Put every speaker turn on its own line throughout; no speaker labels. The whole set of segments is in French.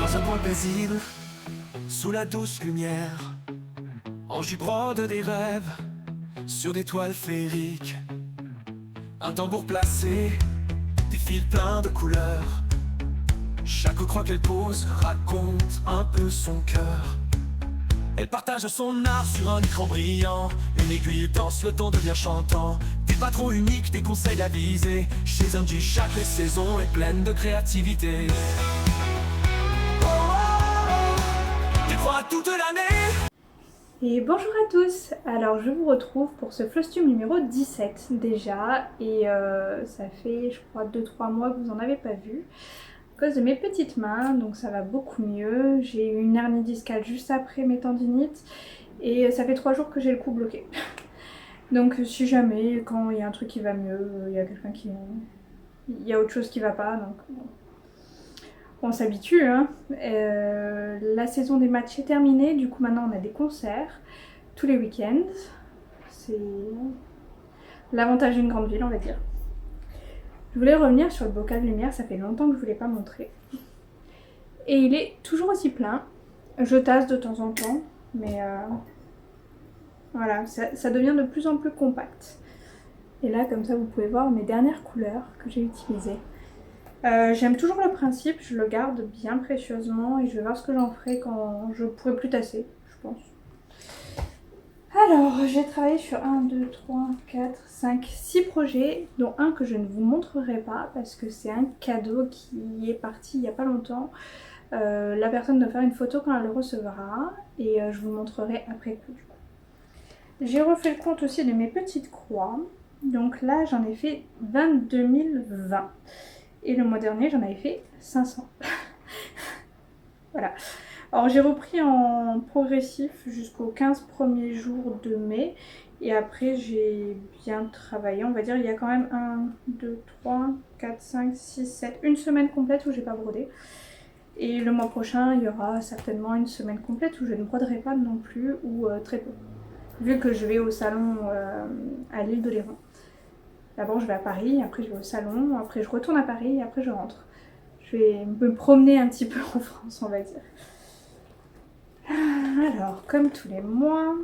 Dans un coin paisible, sous la douce lumière, j'y brode des rêves sur des toiles féeriques. Un tambour placé, des fils pleins de couleurs. Chaque croix qu'elle pose raconte un peu son cœur. Elle partage son art sur un écran brillant. Une aiguille danse, le ton devient chantant. Des patrons uniques, des conseils avisés. Chez Angie, chaque saison est pleine de créativité. Oh, oh, oh, des fois toute l'année.
Et bonjour à tous. Alors je vous retrouve pour ce Flostube numéro 17 déjà. Et ça fait je crois 2-3 mois que vous n'en avez pas vu. À cause de mes petites mains, donc ça va beaucoup mieux. J'ai eu une hernie discale juste après mes tendinites. Et ça fait 3 jours que j'ai le cou bloqué. Donc si jamais, quand il y a un truc qui va mieux, il y a quelqu'un qui... Il y a autre chose qui va pas, donc... On s'habitue, hein. La saison des matchs est terminée, du coup maintenant on a des concerts tous les week-ends. C'est l'avantage d'une grande ville, on va dire. Je voulais revenir sur le bocal de lumière, ça fait longtemps que je ne vous l'ai pas montré. Et il est toujours aussi plein. Je tasse de temps en temps, mais voilà, ça devient de plus en plus compact. Et là, comme ça, vous pouvez voir mes dernières couleurs que j'ai utilisées. J'aime toujours le principe, je le garde bien précieusement et je vais voir ce que j'en ferai quand je pourrai plus tasser, je pense. Alors, j'ai travaillé sur 1, 2, 3, 4, 5, 6 projets, dont un que je ne vous montrerai pas parce que c'est un cadeau qui est parti il n'y a pas longtemps. La personne doit faire une photo quand elle le recevra et je vous le montrerai après coup. J'ai refait le compte aussi de mes petites croix, donc là j'en ai fait 22 020. Et le mois dernier, j'en avais fait 500. Voilà. Alors j'ai repris en progressif jusqu'aux 15 premiers jours de mai. Et après, j'ai bien travaillé. On va dire, il y a quand même 1, 2, 3, 4, 5, 6, 7. Une semaine complète où j'ai pas brodé. Et le mois prochain, il y aura certainement une semaine complète où je ne broderai pas non plus ou très peu. Vu que je vais au salon à l'île de Léron. D'abord je vais à Paris, après je vais au salon, après je retourne à Paris et après je rentre. Je vais me promener un petit peu en France, on va dire. Alors, comme tous les mois...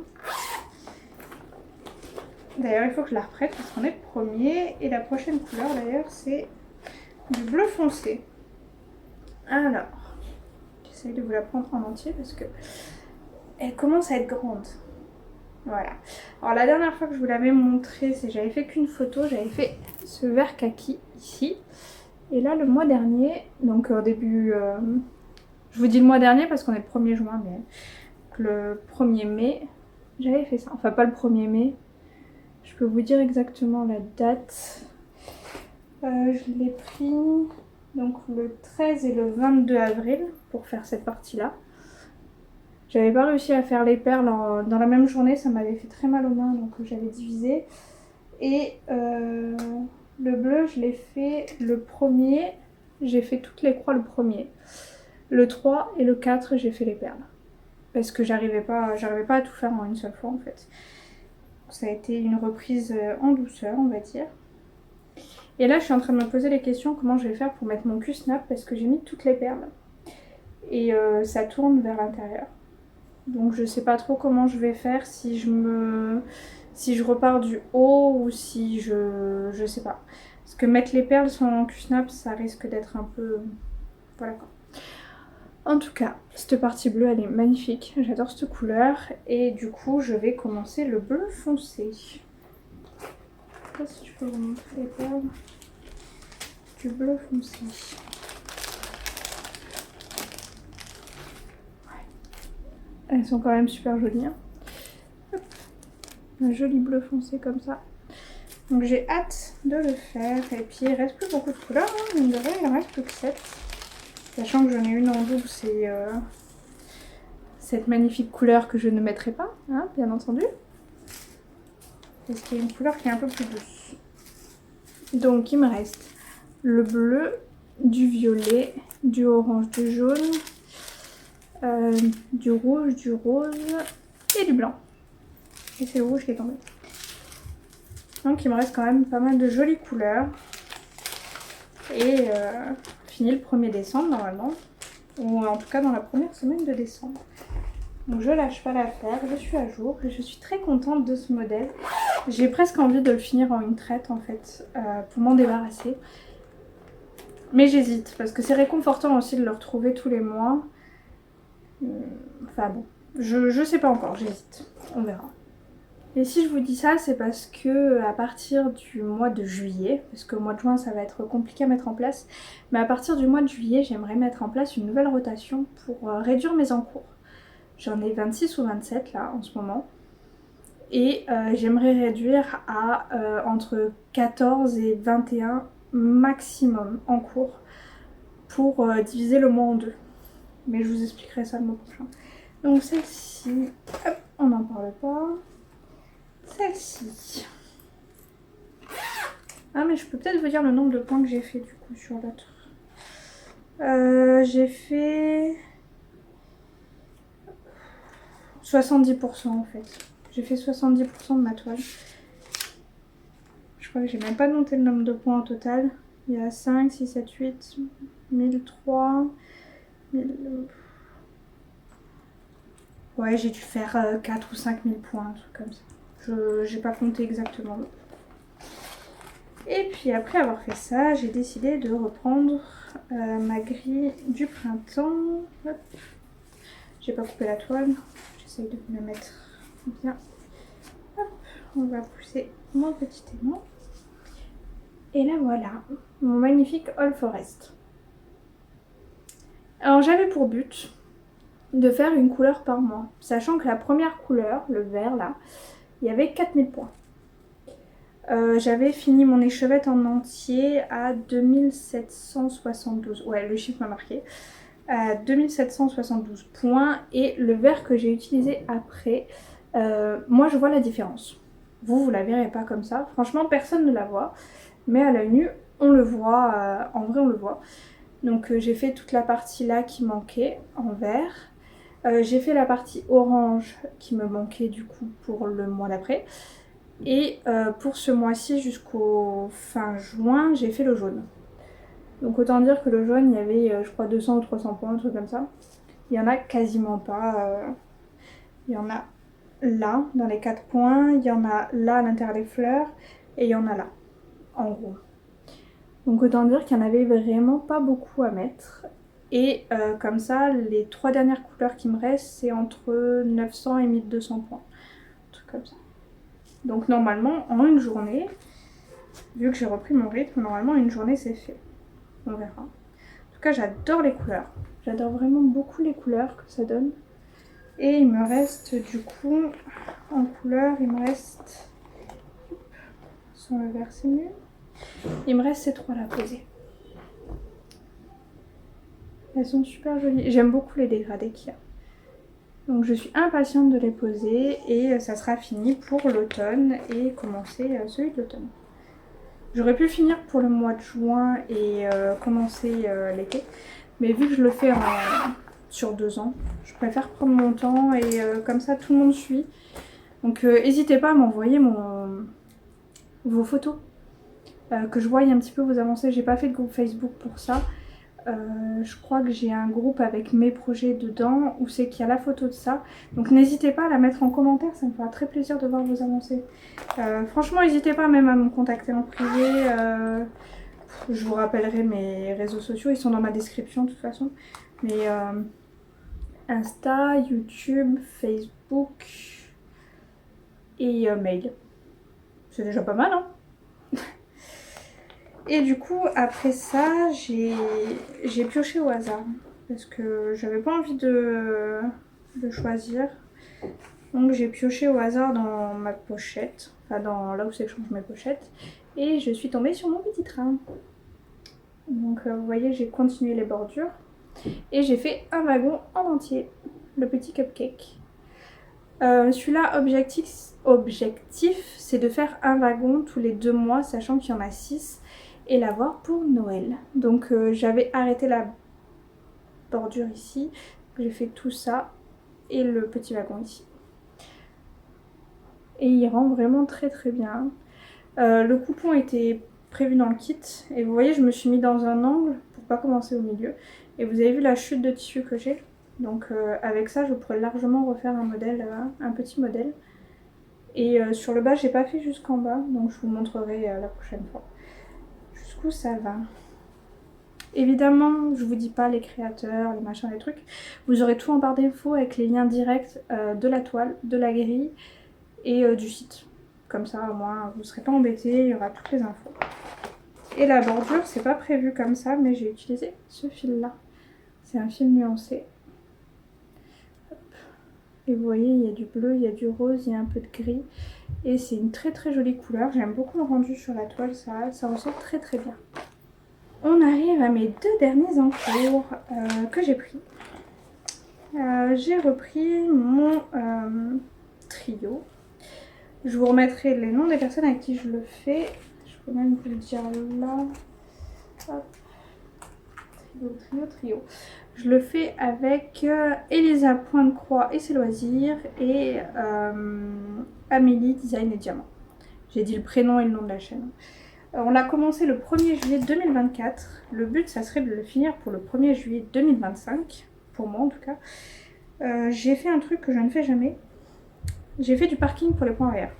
D'ailleurs, il faut que je la reprête parce qu'on est le 1er. Et la prochaine couleur, d'ailleurs, c'est du bleu foncé. Alors, j'essaye de vous la prendre en entier parce que elle commence à être grande. Voilà. Alors la dernière fois que je vous l'avais montré, c'est j'avais fait qu'une photo, j'avais fait ce vert kaki ici. Et là le mois dernier, donc au début, je vous dis le mois dernier parce qu'on est le 1er juin, mais le 1er mai, j'avais fait ça. Enfin pas le 1er mai, je peux vous dire exactement la date. Je l'ai pris donc le 13 et le 22 avril pour faire cette partie-là. J'avais pas réussi à faire les perles dans la même journée, ça m'avait fait très mal aux mains, donc j'avais divisé. Et le bleu, je l'ai fait le 1er, j'ai fait toutes les croix le 1er. Le 3 et le 4, j'ai fait les perles. Parce que j'arrivais pas à tout faire en une seule fois en fait. Ça a été une reprise en douceur, on va dire. Et là, je suis en train de me poser les questions comment je vais faire pour mettre mon cul-snap parce que j'ai mis toutes les perles. Et ça tourne vers l'intérieur. Donc je sais pas trop comment je vais faire, si je repars du haut ou si je sais pas. Parce que mettre les perles sans Q-snap, ça risque d'être un peu... Voilà quoi. En tout cas, cette partie bleue, elle est magnifique. J'adore cette couleur. Et du coup, je vais commencer le bleu foncé. Je sais pas si je peux vous montrer les perles. Du bleu foncé. Elles sont quand même super jolies. Hein. Hop. Un joli bleu foncé comme ça. Donc j'ai hâte de le faire. Et puis il reste plus beaucoup de couleurs. Hein. Mine de rien, il en reste plus que 7. Sachant que j'en ai une en double, c'est cette magnifique couleur que je ne mettrai pas, hein, bien entendu. Parce qu'il y a une couleur qui est un peu plus douce. Donc il me reste le bleu, du violet, du orange, du jaune. Du rouge, du rose et du blanc. Et c'est le rouge qui est tombé. Donc il me reste quand même pas mal de jolies couleurs. Et fini le 1er décembre normalement. ou en tout cas dans la première semaine de décembre. Donc je lâche pas l'affaire, je suis à jour et je suis très contente de ce modèle. J'ai presque envie de le finir en une traite en fait, pour m'en débarrasser. Mais j'hésite parce que c'est réconfortant aussi de le retrouver tous les mois. Enfin bon, je sais pas encore, j'hésite, on verra. Et si je vous dis ça, c'est parce que à partir du mois de juillet, parce qu'au mois de juin ça va être compliqué à mettre en place, mais à partir du mois de juillet, j'aimerais mettre en place une nouvelle rotation pour réduire mes encours. J'en ai 26 ou 27 là en ce moment. Et j'aimerais réduire à entre 14 et 21 maximum en cours pour diviser le mois en deux. Mais je vous expliquerai ça le mois prochain. Donc celle-ci, hop, on n'en parle pas. Celle-ci. Ah mais je peux peut-être vous dire le nombre de points que j'ai fait du coup sur l'autre. J'ai fait 70% en fait. J'ai fait 70% de ma toile. Je crois que j'ai même pas noté le nombre de points au total. Il y a 5, 6, 7, 8, 1003, 1000... Ouais, j'ai dû faire 4 ou 5 000 points, un truc comme ça. J'ai pas compté exactement. Et puis après avoir fait ça, j'ai décidé de reprendre ma grille du printemps. Hop. J'ai pas coupé la toile. J'essaye de me mettre bien. Hop. On va pousser mon petit aimant. Et là voilà, mon magnifique All Forest. Alors j'avais pour but de faire une couleur par mois, sachant que la première couleur, le vert là, il y avait 4000 points. J'avais fini mon échevette en entier à 2772, ouais le chiffre m'a marqué, à 2772 points, et le vert que j'ai utilisé après, moi je vois la différence. Vous la verrez pas comme ça, franchement personne ne la voit, mais à l'œil nu on le voit, en vrai on le voit. Donc j'ai fait toute la partie là qui manquait en vert. J'ai fait la partie orange qui me manquait du coup pour le mois d'après. Et pour ce mois-ci jusqu'au fin juin, j'ai fait le jaune. Donc autant dire que le jaune, il y avait je crois 200 ou 300 points, un truc comme ça. Il y en a quasiment pas. Il y en a là, dans les 4 points. Il y en a là à l'intérieur des fleurs. Et il y en a là, en gros. Donc autant dire qu'il n'y en avait vraiment pas beaucoup à mettre. Et comme ça, les 3 dernières couleurs qui me restent, c'est entre 900 et 1200 points. Un truc comme ça. Donc normalement, en une journée, vu que j'ai repris mon rythme, normalement une journée c'est fait. On verra. En tout cas, j'adore les couleurs. J'adore vraiment beaucoup les couleurs que ça donne. Et il me reste du coup, en couleur, il me reste... Sans le vert, c'est mieux. Il me reste ces 3 là posés. Elles sont super jolies. J'aime beaucoup les dégradés qu'il y a. Donc je suis impatiente de les poser et ça sera fini pour l'automne et commencer celui de l'automne. J'aurais pu finir pour le mois de juin et commencer l'été, mais vu que je le fais sur 2 ans, je préfère prendre mon temps et comme ça tout le monde suit. Donc n'hésitez pas à m'envoyer vos photos, que je voie un petit peu vos avancées. J'ai pas fait de groupe Facebook pour ça. Je crois que j'ai un groupe avec mes projets dedans où c'est qu'il y a la photo de ça. Donc n'hésitez pas à la mettre en commentaire, ça me fera très plaisir de voir vos avancées. Franchement, n'hésitez pas même à me contacter en privé. Je vous rappellerai mes réseaux sociaux, ils sont dans ma description de toute façon. Mais Insta, YouTube, Facebook et mail. C'est déjà pas mal, hein? Et du coup, après ça, j'ai pioché au hasard. Parce que j'avais pas envie de choisir. Donc j'ai pioché au hasard dans ma pochette. Enfin, dans là où c'est que je range mes pochettes. Et je suis tombée sur mon petit train. Donc vous voyez, j'ai continué les bordures. Et j'ai fait un wagon en entier. Le petit cupcake. Celui-là, objectif, c'est de faire un wagon tous les 2 mois, sachant qu'il y en a 6. Et l'avoir pour Noël. Donc j'avais arrêté la bordure ici, j'ai fait tout ça et le petit wagon ici. Et il rend vraiment très très bien. Le coupon était prévu dans le kit et vous voyez, je me suis mis dans un angle pour pas commencer au milieu. Et vous avez vu la chute de tissu que j'ai. Donc avec ça je pourrais largement refaire un modèle, un petit modèle. Et sur le bas j'ai pas fait jusqu'en bas, donc je vous montrerai la prochaine fois. Jusqu'où ça va. Évidemment, je vous dis pas les créateurs, les machins, les trucs. Vous aurez tout en barre d'infos avec les liens directs de la toile, de la grille et du site. Comme ça, au moins, vous ne serez pas embêtés, il y aura toutes les infos. Et la bordure, c'est pas prévu comme ça, mais j'ai utilisé ce fil-là. C'est un fil nuancé. Hop. Et vous voyez, il y a du bleu, il y a du rose, il y a un peu de gris. Et c'est une très très jolie couleur. J'aime beaucoup le rendu sur la toile, ça ressort très très bien. On arrive à mes 2 derniers encours que j'ai pris. J'ai repris mon trio. Je vous remettrai les noms des personnes avec qui je le fais. Je peux même vous le dire là. Hop. Trio. Je le fais avec Elisa Pointe-Croix et ses loisirs et Amélie Design et Diamant. J'ai dit le prénom et le nom de la chaîne. On l'a commencé le 1er juillet 2024. Le but, ça serait de le finir pour le 1er juillet 2025. Pour moi, en tout cas. J'ai fait un truc que je ne fais jamais. J'ai fait du parking pour les points arrière.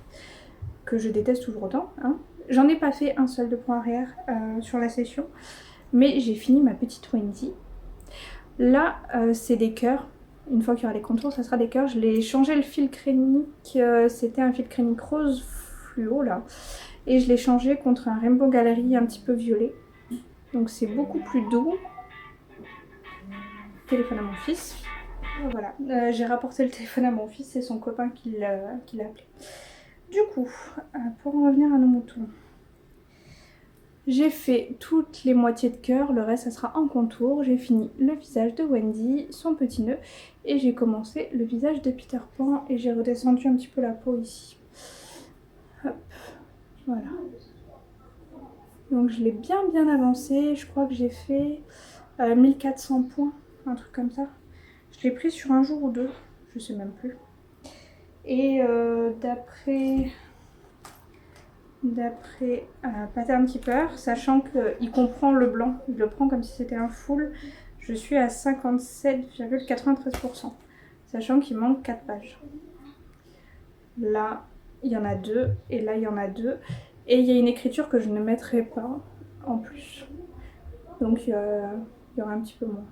Que je déteste toujours autant. Hein. J'en ai pas fait un seul de point arrière sur la session. Mais j'ai fini ma petite Wendy. Là, c'est des cœurs. Une fois qu'il y aura les contours, ça sera des cœurs. Je l'ai changé le fil crénique. C'était un fil crénique rose fluo, là. Et je l'ai changé contre un Rainbow Gallery un petit peu violet. Donc c'est beaucoup plus doux. Téléphone à mon fils. Voilà, j'ai rapporté le téléphone à mon fils, c'est son copain qui l'a appelé. Du coup, pour en revenir à nos moutons. J'ai fait toutes les moitiés de cœur, le reste ça sera en contour. J'ai fini le visage de Wendy, son petit nœud. Et j'ai commencé le visage de Peter Pan et j'ai redescendu un petit peu la peau ici. Hop. Voilà. Donc je l'ai bien avancé. Je crois que j'ai fait 1400 points, un truc comme ça. Je l'ai pris sur un jour ou deux, je sais même plus. Et d'après Pattern Keeper, sachant qu'il comprend le blanc, il le prend comme si c'était un full, je suis à 57,93%. Sachant qu'il manque 4 pages. Là, il y en a 2 et là, il y en a 2. Et il y a une écriture que je ne mettrai pas en plus. Donc, il y aura un petit peu moins.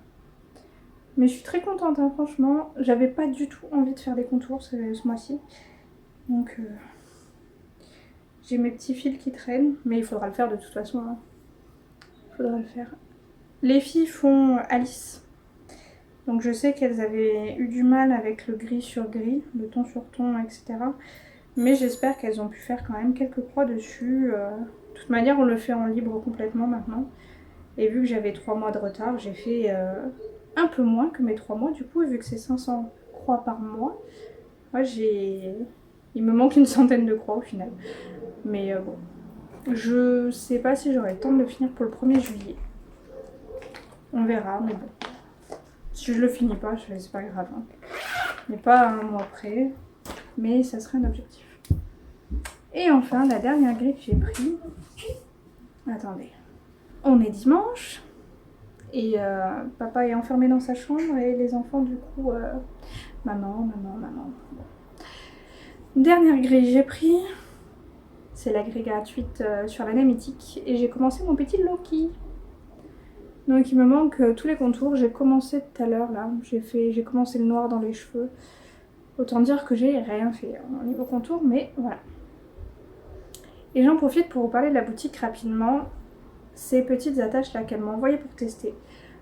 Mais je suis très contente, hein, franchement. J'avais pas du tout envie de faire des contours ce mois-ci. Donc, j'ai mes petits fils qui traînent. Mais il faudra le faire de toute façon. Hein. Il faudra le faire. Les filles font Alice. Donc je sais qu'elles avaient eu du mal avec le gris sur gris, le ton sur ton, etc. Mais j'espère qu'elles ont pu faire quand même quelques croix dessus. De toute manière, on le fait en libre complètement maintenant. Et vu que j'avais 3 mois de retard, j'ai fait un peu moins que mes 3 mois. Du coup, vu que c'est 500 croix par mois, moi il me manque une centaine de croix au final. Mais bon, je sais pas si j'aurai le temps de le finir pour le 1er juillet. On verra, mais bon. Si je le finis pas, c'est pas grave. Hein. Il n'est pas à un mois près, mais ça serait un objectif. Et enfin, la dernière grille que j'ai prise. Attendez. On est dimanche. Et papa est enfermé dans sa chambre et les enfants, du coup, maman. Bon. Dernière grille que j'ai pris. C'est la grille gratuite sur l'année mythique. Et j'ai commencé mon petit Loki. Donc il me manque tous les contours. J'ai commencé tout à l'heure là. J'ai commencé le noir dans les cheveux. Autant dire que j'ai rien fait au niveau contour, mais voilà. Et j'en profite pour vous parler de la boutique rapidement. Ces petites attaches là qu'elle m'a envoyées pour tester.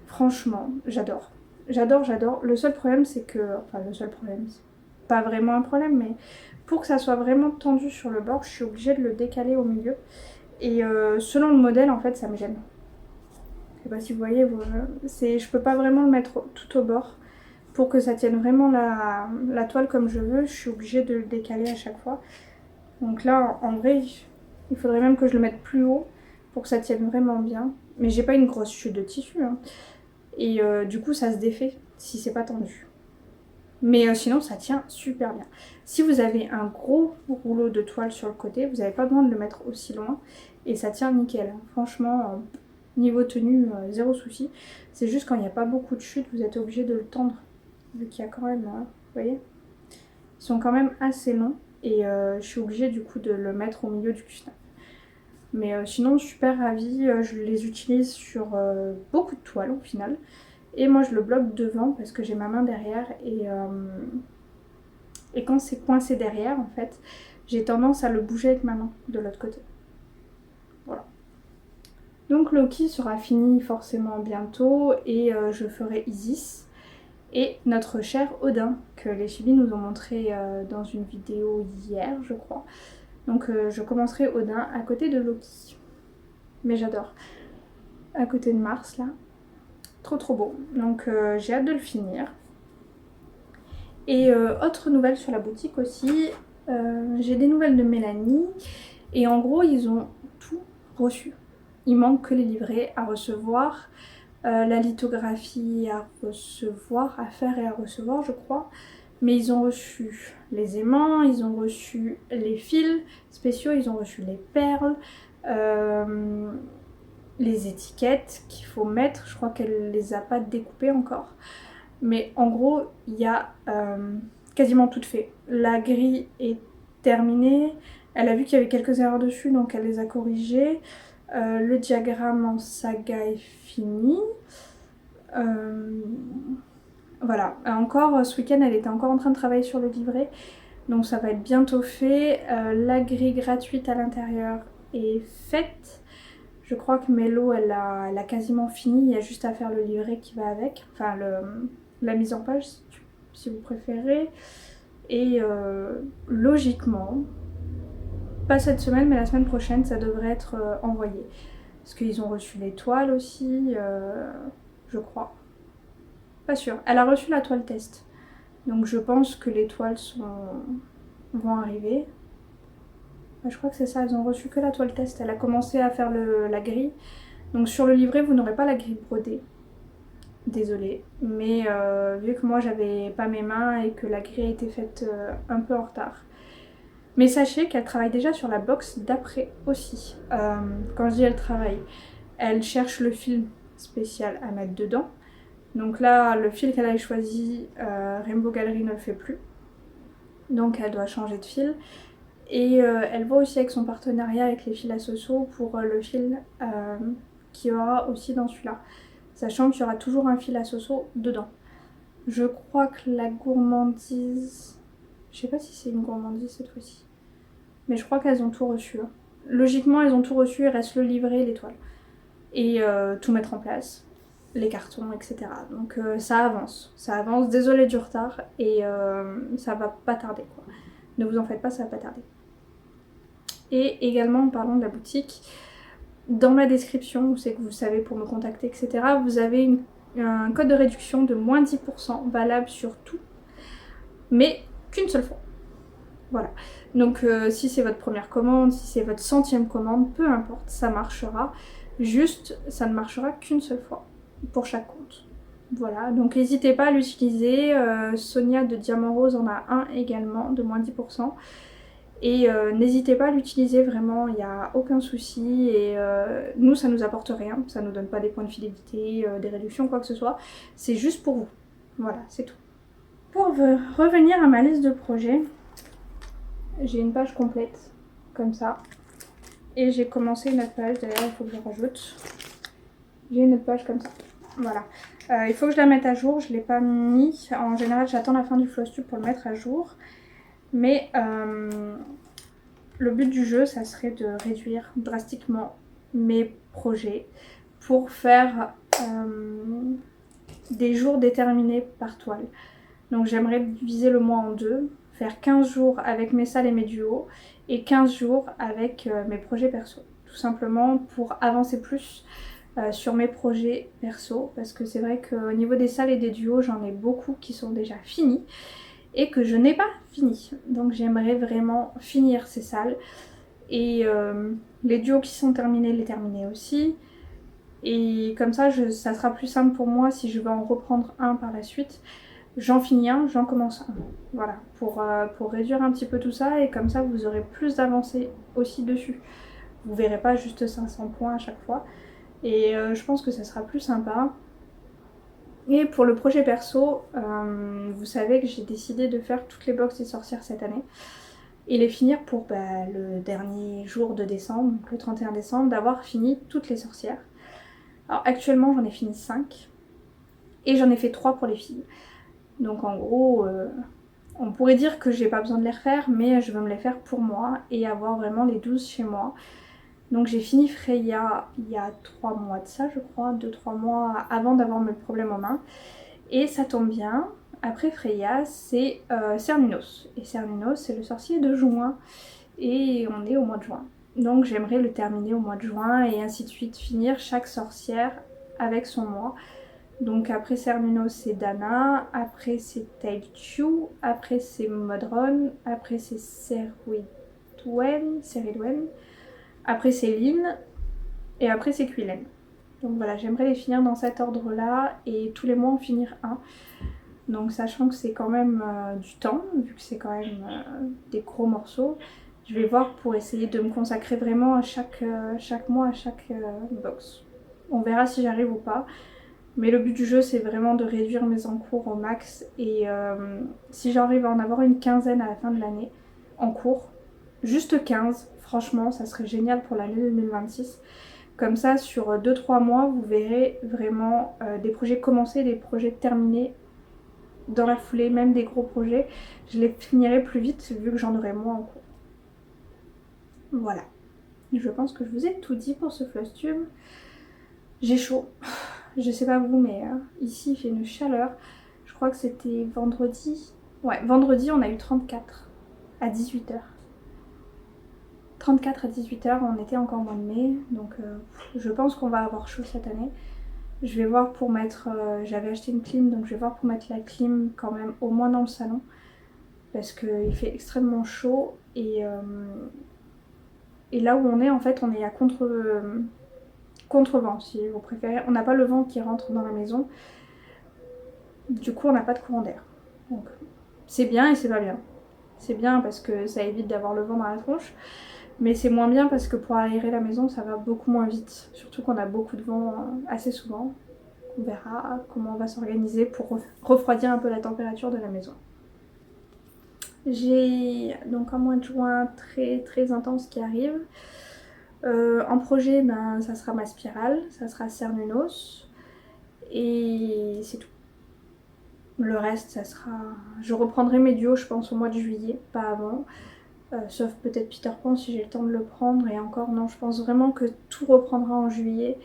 Franchement, j'adore. J'adore. Le seul problème c'est que... Enfin le seul problème, c'est pas vraiment un problème, mais pour que ça soit vraiment tendu sur le bord, je suis obligée de le décaler au milieu. Et selon le modèle, en fait, ça me gêne. Je sais pas si vous voyez, je peux pas vraiment le mettre tout au bord. Pour que ça tienne vraiment la toile comme je veux, je suis obligée de le décaler à chaque fois. Donc là, en vrai, il faudrait même que je le mette plus haut pour que ça tienne vraiment bien. Mais j'ai pas une grosse chute de tissu. Hein. Et du coup, ça se défait si c'est pas tendu. Mais sinon, ça tient super bien. Si vous avez un gros rouleau de toile sur le côté, vous n'avez pas besoin de le mettre aussi loin. Et ça tient nickel. Franchement, Niveau tenue, zéro souci. C'est juste quand il n'y a pas beaucoup de chute, vous êtes obligé de le tendre. Vu qu'il y a quand même, vous voyez, ils sont quand même assez longs. Et je suis obligée du coup de le mettre au milieu du cuissard. Mais sinon, super ravie. Je les utilise sur beaucoup de toiles au final. Et moi, je le bloque devant parce que j'ai ma main derrière. Et quand c'est coincé derrière, en fait, j'ai tendance à le bouger avec ma main de l'autre côté. Voilà. Donc Loki sera fini forcément bientôt et je ferai Isis et notre cher Odin que les Chibi nous ont montré dans une vidéo hier je crois. Donc je commencerai Odin à côté de Loki. Mais j'adore. À côté de Mars là. Trop trop beau. Donc j'ai hâte de le finir. Et autre nouvelle sur la boutique aussi, j'ai des nouvelles de Mélanie et en gros ils ont tout reçu. Il manque que les livrets à recevoir, la lithographie à recevoir, à faire et à recevoir je crois. Mais ils ont reçu les aimants, ils ont reçu les fils spéciaux, ils ont reçu les perles, les étiquettes qu'il faut mettre, je crois qu'elle les a pas découpées encore. Mais en gros, il y a quasiment tout fait. La grille est terminée. Elle a vu qu'il y avait quelques erreurs dessus, donc elle les a corrigées. Le diagramme en saga est fini. Voilà. Encore, ce week-end, elle était encore en train de travailler sur le livret. Donc ça va être bientôt fait. La grille gratuite à l'intérieur est faite. Je crois que Mélo, elle a quasiment fini. Il y a juste à faire le livret qui va avec. Enfin, la mise en page si vous préférez. Et logiquement, pas cette semaine mais la semaine prochaine ça devrait être envoyé. Parce qu'ils ont reçu les toiles aussi, je crois. Pas sûr. Elle a reçu la toile test. Donc je pense que les toiles vont arriver. Je crois que c'est ça, elles ont reçu que la toile test. Elle a commencé à faire la grille. Donc sur le livret vous n'aurez pas la grille brodée. Désolée, mais vu que moi j'avais pas mes mains et que la grille a été faite un peu en retard. Mais sachez qu'elle travaille déjà sur la box d'après aussi. Quand je dis elle travaille, elle cherche le fil spécial à mettre dedans. Donc là, le fil qu'elle avait choisi, Rainbow Gallery ne le fait plus. Donc elle doit changer de fil. Et elle voit aussi avec son partenariat avec les fils à Soso pour le fil qu'il y aura aussi dans celui-là. Sachant qu'il y aura toujours un fil à Soso dedans. Je crois que la gourmandise... Je sais pas si c'est une gourmandise cette fois-ci. Mais je crois qu'elles ont tout reçu. Hein. Logiquement, elles ont tout reçu, il reste le livret et l'étoile. Et tout mettre en place. Les cartons, etc. Donc ça avance. Ça avance, désolé du retard. Et ça va pas tarder, quoi. Ne vous en faites pas, ça va pas tarder. Et également, en parlant de la boutique... Dans ma description, où c'est que vous savez pour me contacter, etc., vous avez un code de réduction de moins 10% valable sur tout, mais qu'une seule fois. Voilà. Donc si c'est votre première commande, si c'est votre 100e commande, peu importe, ça marchera. Juste, ça ne marchera qu'une seule fois pour chaque compte. Voilà, donc n'hésitez pas à l'utiliser. Sonia de Diamant Rose en a un également, de moins 10%. Et n'hésitez pas à l'utiliser vraiment, il n'y a aucun souci et nous ça nous apporte rien, ça nous donne pas des points de fidélité, des réductions, quoi que ce soit, c'est juste pour vous, voilà c'est tout. Pour revenir à ma liste de projets, j'ai une page complète, comme ça, et j'ai commencé une autre page, d'ailleurs il faut que je rajoute, j'ai une autre page comme ça, voilà. Il faut que je la mette à jour, je ne l'ai pas mis, en général j'attends la fin du Flosstube pour le mettre à jour. Mais le but du jeu, ça serait de réduire drastiquement mes projets pour faire des jours déterminés par toile. Donc j'aimerais diviser le mois en deux, faire 15 jours avec mes salles et mes duos et 15 jours avec mes projets perso. Tout simplement pour avancer plus sur mes projets perso parce que c'est vrai qu'au niveau des salles et des duos, j'en ai beaucoup qui sont déjà finis. Et que je n'ai pas fini. Donc j'aimerais vraiment finir ces salles. Et les duos qui sont terminés, les terminer aussi. Et comme ça, ça sera plus simple pour moi si je veux en reprendre un par la suite. J'en finis un, j'en commence un. Voilà, pour réduire un petit peu tout ça. Et comme ça, vous aurez plus d'avancées aussi dessus. Vous verrez pas juste 500 points à chaque fois. Et je pense que ça sera plus sympa. Et pour le projet perso, vous savez que j'ai décidé de faire toutes les box des sorcières cette année. Et les finir pour le dernier jour de décembre, donc le 31 décembre, d'avoir fini toutes les sorcières. Alors actuellement j'en ai fini 5. Et j'en ai fait 3 pour les filles. Donc en gros, on pourrait dire que j'ai pas besoin de les refaire, mais je veux me les faire pour moi et avoir vraiment les 12 chez moi. Donc j'ai fini Freya il y a 3 mois de ça je crois, 2-3 mois avant d'avoir mes problèmes en main. Et ça tombe bien, après Freya c'est Cernunnos. Et Cernunnos c'est le sorcier de juin et on est au mois de juin. Donc j'aimerais le terminer au mois de juin et ainsi de suite, finir chaque sorcière avec son mois. Donc après Cernunnos c'est Dana, après c'est Tailchu, après c'est Modron, après c'est Ceridwen, après c'est Lynn et après c'est Quillen. Donc voilà, j'aimerais les finir dans cet ordre là et tous les mois en finir un. Donc sachant que c'est quand même du temps, vu que c'est quand même des gros morceaux, je vais voir pour essayer de me consacrer vraiment à chaque mois, à chaque box. On verra si j'arrive ou pas. Mais le but du jeu c'est vraiment de réduire mes encours au max et si j'arrive à en avoir une quinzaine à la fin de l'année en cours, juste 15, franchement ça serait génial pour l'année 2026. Comme ça sur 2-3 mois vous verrez vraiment des projets commencer, des projets terminés dans la foulée, même des gros projets. Je les finirai plus vite vu que j'en aurai moins en cours. Voilà, je pense que je vous ai tout dit pour ce Flosstube. J'ai chaud. Je sais pas vous, mais ici il fait une chaleur. Je crois que c'était vendredi. Ouais, vendredi on a eu 34 à 18h. 34 à 18h, on était encore au mois de mai. Donc je pense qu'on va avoir chaud cette année. Je vais voir pour mettre... j'avais acheté une clim, donc je vais voir pour mettre la clim quand même au moins dans le salon. Parce qu'il fait extrêmement chaud. Et là où on est, en fait, on est à contre-vent si vous préférez. On n'a pas le vent qui rentre dans la maison. Du coup on n'a pas de courant d'air. Donc c'est bien et c'est pas bien. C'est bien parce que ça évite d'avoir le vent dans la tronche. Mais c'est moins bien parce que pour aérer la maison ça va beaucoup moins vite. Surtout qu'on a beaucoup de vent assez souvent. On verra comment on va s'organiser pour refroidir un peu la température de la maison. J'ai donc un mois de juin très très intense qui arrive. En projet, ça sera ma spirale, ça sera Cernunnos et c'est tout. Le reste, ça sera... Je reprendrai mes duos, je pense, au mois de juillet, pas avant. Sauf peut-être Peter Pan si j'ai le temps de le prendre. Et encore, non, je pense vraiment que tout reprendra en juillet.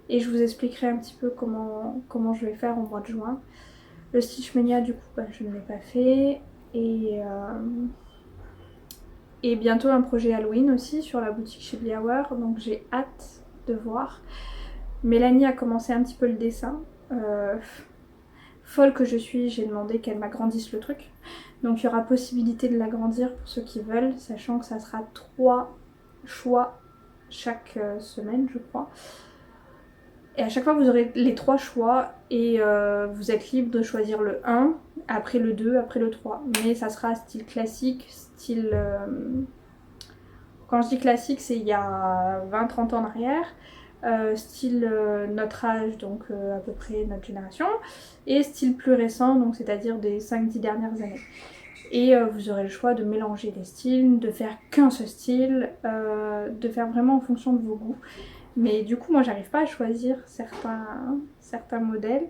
Et je vous expliquerai un petit peu comment je vais faire au mois de juin. Le Stitch Mania, du coup, je ne l'ai pas fait. Et bientôt un projet Halloween aussi sur la boutique chez Hour. Donc j'ai hâte de voir. Mélanie a commencé un petit peu le dessin. Folle que je suis, j'ai demandé qu'elle m'agrandisse le truc. Donc il y aura possibilité de l'agrandir pour ceux qui veulent, sachant que ça sera 3 choix chaque semaine, je crois. Et à chaque fois vous aurez les 3 choix et vous êtes libre de choisir le 1, après le 2, après le 3. Mais ça sera style classique, style... Quand je dis classique, c'est il y a 20-30 ans en arrière. Style notre âge, donc à peu près notre génération, et style plus récent, donc c'est-à-dire des 5-10 dernières années. Et vous aurez le choix de mélanger les styles, de faire qu'un seul style, de faire vraiment en fonction de vos goûts. Mais du coup moi j'arrive pas à choisir certains modèles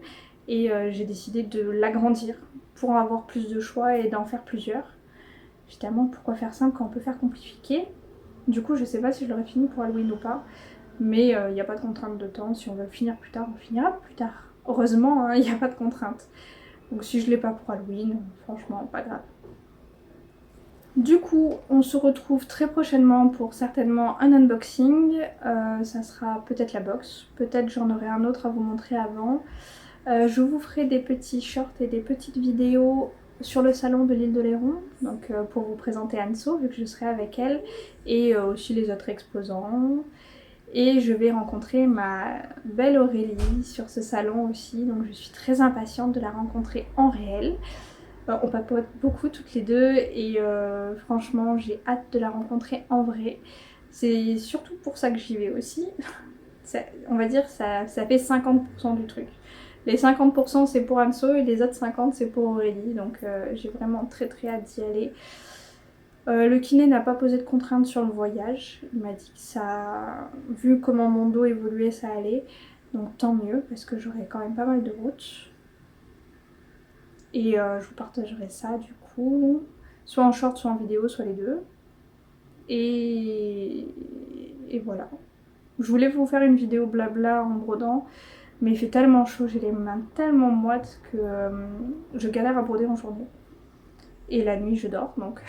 et j'ai décidé de l'agrandir pour avoir plus de choix et d'en faire plusieurs. Évidemment, pourquoi faire simple quand on peut faire compliqué? Du coup je sais pas si je l'aurai fini pour Halloween ou pas. Mais il n'y a pas de contrainte de temps, si on veut le finir plus tard, on finira plus tard. Heureusement, il n'y a pas de contrainte. Donc si je ne l'ai pas pour Halloween, franchement, pas grave. Du coup, on se retrouve très prochainement pour certainement un unboxing. Ça sera peut-être la box, peut-être j'en aurai un autre à vous montrer avant. Je vous ferai des petits shorts et des petites vidéos sur le salon de l'île d'Oléron, donc pour vous présenter Anso, vu que je serai avec elle, et aussi les autres exposants. Et je vais rencontrer ma belle Aurélie sur ce salon aussi, donc je suis très impatiente de la rencontrer en réel. On papote beaucoup toutes les deux et franchement j'ai hâte de la rencontrer en vrai. C'est surtout pour ça que j'y vais aussi. on va dire ça fait 50% du truc. Les 50% c'est pour Anso et les autres 50% c'est pour Aurélie. Donc j'ai vraiment très hâte d'y aller. Le kiné n'a pas posé de contraintes sur le voyage. Il m'a dit que ça, vu comment mon dos évoluait, ça allait. Donc tant mieux parce que j'aurais quand même pas mal de routes. Et je vous partagerai ça du coup, soit en short, soit en vidéo, soit les deux. Et voilà. Je voulais vous faire une vidéo blabla en brodant, mais il fait tellement chaud, j'ai les mains tellement moites que je galère à broder en journée. Et la nuit je dors, donc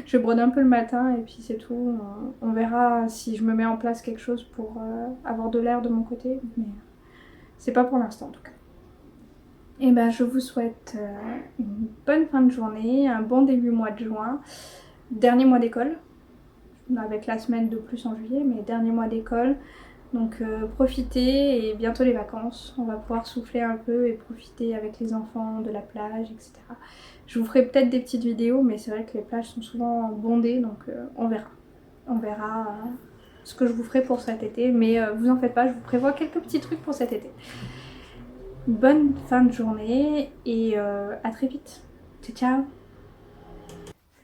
je brode un peu le matin et puis c'est tout. On verra si je me mets en place quelque chose pour avoir de l'air de mon côté, mais c'est pas pour l'instant en tout cas. Et ben je vous souhaite une bonne fin de journée, un bon début mois de juin, dernier mois d'école, avec la semaine de plus en juillet, mais dernier mois d'école. Donc profitez et bientôt les vacances, on va pouvoir souffler un peu et profiter avec les enfants de la plage, etc. Je vous ferai peut-être des petites vidéos, mais c'est vrai que les plages sont souvent bondées, donc on verra. On verra ce que je vous ferai pour cet été, mais vous en faites pas, je vous prévois quelques petits trucs pour cet été. Bonne fin de journée et à très vite. Ciao ciao.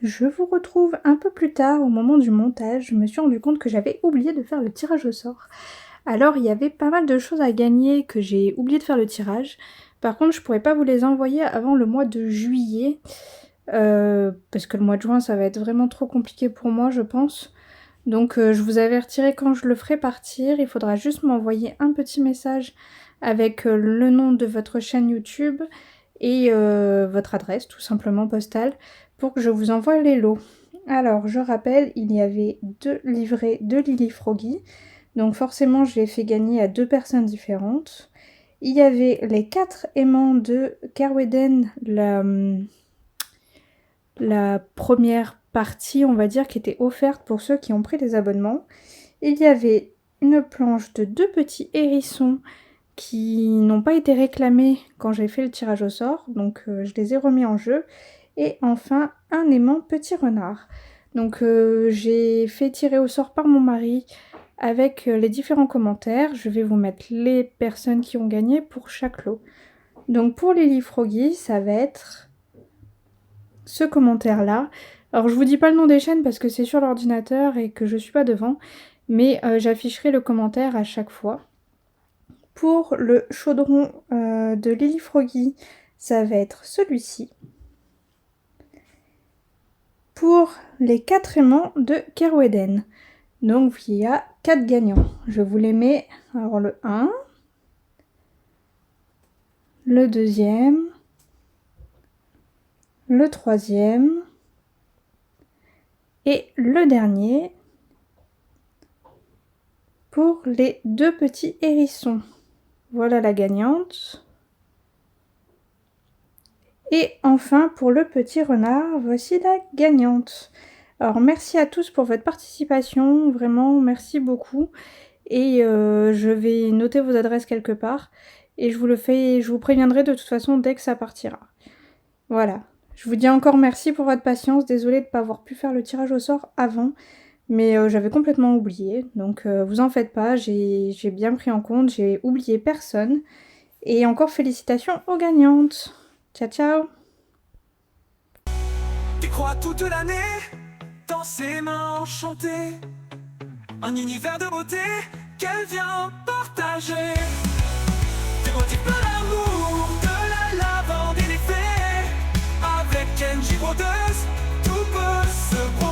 Je vous retrouve un peu plus tard au moment du montage. Je me suis rendu compte que j'avais oublié de faire le tirage au sort. Alors il y avait pas mal de choses à gagner que j'ai oublié de faire le tirage. Par contre je pourrais pas vous les envoyer avant le mois de juillet. Parce que le mois de juin ça va être vraiment trop compliqué pour moi je pense. Donc je vous avertirai quand je le ferai partir. Il faudra juste m'envoyer un petit message avec le nom de votre chaîne YouTube et votre adresse tout simplement postale pour que je vous envoie les lots. Alors je rappelle, il y avait 2 livrets de Lily Froggy, donc forcément je l'ai fait gagner à 2 personnes différentes. Il y avait les 4 aimants de Kerweden, la première partie on va dire qui était offerte pour ceux qui ont pris les abonnements. Il y avait une planche de 2 petits hérissons qui n'ont pas été réclamés quand j'ai fait le tirage au sort, donc je les ai remis en jeu. Et enfin un aimant petit renard. Donc j'ai fait tirer au sort par mon mari avec les différents commentaires. Je vais vous mettre les personnes qui ont gagné pour chaque lot. Donc pour Lily Froggy, ça va être ce commentaire là. Alors je vous dis pas le nom des chaînes parce que c'est sur l'ordinateur et que je suis pas devant, mais j'afficherai le commentaire à chaque fois. Pour le chaudron de Lily Froggy, ça va être celui-ci. Pour les 4 aimants de Kerweden. Donc il y a 4 gagnants. Je vous les mets. Alors le 1, le 2e, le 3e et le dernier pour les 2 petits hérissons. Voilà la gagnante. Et enfin pour le petit renard, voici la gagnante. Alors merci à tous pour votre participation, vraiment merci beaucoup. Et je vais noter vos adresses quelque part. Et je vous préviendrai de toute façon dès que ça partira. Voilà. Je vous dis encore merci pour votre patience. Désolée de ne pas avoir pu faire le tirage au sort avant. Mais j'avais complètement oublié. Donc vous en faites pas, j'ai bien pris en compte, j'ai oublié personne. Et encore félicitations aux gagnantes. Ciao ciao.
Tu crois toute l'année dans ses mains enchantées, un univers de beauté qu'elle vient partager. Des motifs plein d'amour, de la lavande et des fées. Avec Kenji Brodeuse, tout peut se